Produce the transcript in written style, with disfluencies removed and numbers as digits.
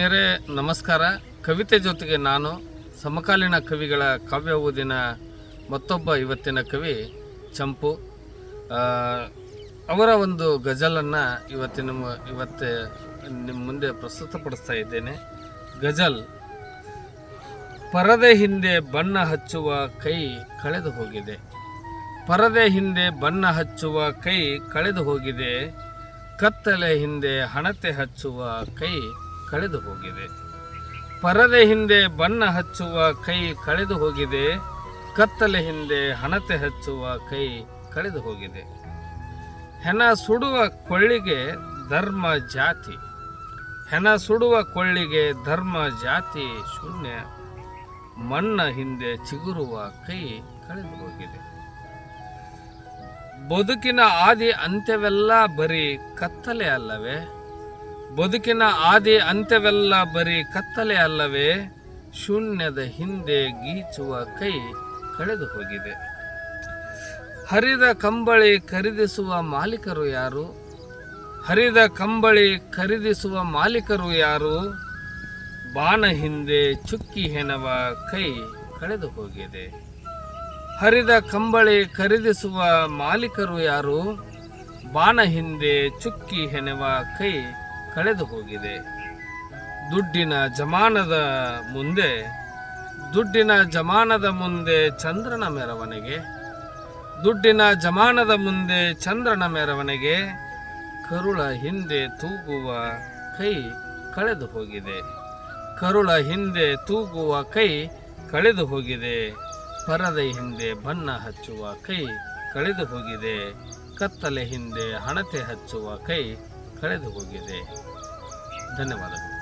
ಆತ್ಮೀಯರೇ ನಮಸ್ಕಾರ. ಕವಿತೆ ಜೊತೆಗೆ ನಾನು ಸಮಕಾಲೀನ ಕವಿಗಳ ಕಾವ್ಯ ಓದಿನ ಮತ್ತೊಬ್ಬ ಇವತ್ತಿನ ಕವಿ ಚಂಪು. ಅವರ ಒಂದು ಗಜಲನ್ನು ಇವತ್ತು ನಿಮ್ಮ ಮುಂದೆ ಪ್ರಸ್ತುತಪಡಿಸ್ತಾ ಇದ್ದೇನೆ. ಗಜಲ್. ಪರದೆ ಹಿಂದೆ ಬಣ್ಣ ಹಚ್ಚುವ ಕೈ ಕಳೆದು ಹೋಗಿದೆ. ಪರದೆ ಹಿಂದೆ ಬಣ್ಣ ಹಚ್ಚುವ ಕೈ ಕಳೆದು ಹೋಗಿದೆ. ಕತ್ತಲೆ ಹಿಂದೆ ಹಣತೆ ಹಚ್ಚುವ ಕೈ ಕಳೆದು ಹೋಗಿದೆ. ಪರದೆ ಹಿಂದೆ ಬಣ್ಣ ಹಚ್ಚುವ ಕೈ ಕಳೆದು ಹೋಗಿದೆ. ಕತ್ತಲೆ ಹಿಂದೆ ಹಣತೆ ಹಚ್ಚುವ ಕೈ ಕಳೆದು ಹೋಗಿದೆ. ಹೆಣ ಸುಡುವ ಕೊಳ್ಳಿಗೆ ಧರ್ಮ ಜಾತಿ. ಹೆಣ ಸುಡುವ ಕೊಳ್ಳಿಗೆ ಧರ್ಮ ಜಾತಿ ಶೂನ್ಯ. ಮಣ್ಣ ಹಿಂದೆ ಚಿಗುರುವ ಕೈ ಕಳೆದು ಹೋಗಿದೆ. ಬದುಕಿನ ಆದಿ ಅಂತ್ಯವೆಲ್ಲ ಬರೀ ಕತ್ತಲೆ ಅಲ್ಲವೇ? ಬದುಕಿನ ಆದಿ ಅಂತ್ಯವೆಲ್ಲ ಬರೀ ಕತ್ತಲೆ ಅಲ್ಲವೇ? ಶೂನ್ಯದ ಹಿಂದೆ ಗೀಚುವ ಕೈ ಕಳೆದು ಹೋಗಿದೆ. ಹರಿದ ಕಂಬಳಿ ಖರೀದಿಸುವ ಮಾಲೀಕರು ಯಾರು? ಹರಿದ ಕಂಬಳಿ ಖರೀದಿಸುವ ಮಾಲೀಕರು ಯಾರು? ಬಾಣ ಹಿಂದೆ ಚುಕ್ಕಿ ಹೆಣವ ಕೈ ಕಳೆದು ಹೋಗಿದೆ. ಹರಿದ ಕಂಬಳಿ ಖರೀದಿಸುವ ಮಾಲೀಕರು ಯಾರು? ಬಾಣ ಹಿಂದೆ ಚುಕ್ಕಿ ಹೆಣವ ಕೈ ಕಳೆದು ಹೋಗಿದೆ. ದುಡ್ಡಿನ ಜಮಾನದ ಮುಂದೆ ಚಂದ್ರನ ಮೆರವಣಿಗೆ. ದುಡ್ಡಿನ ಜಮಾನದ ಮುಂದೆ ಚಂದ್ರನ ಮೆರವಣಿಗೆ. ಕರುಳ ಹಿಂದೆ ತೂಗುವ ಕೈ ಕಳೆದು ಹೋಗಿದೆ. ಕರುಳ ಹಿಂದೆ ತೂಗುವ ಕೈ ಕಳೆದು ಹೋಗಿದೆ. ಪರದೆ ಹಿಂದೆ ಬಣ್ಣ ಹಚ್ಚುವ ಕೈ ಕಳೆದು ಹೋಗಿದೆ. ಕತ್ತಲೆ ಹಿಂದೆ ಹಣತೆ ಹಚ್ಚುವ ಕೈ ಕಳೆದು ಹೋಗಿದೆ. ಧನ್ಯವಾದಗಳು.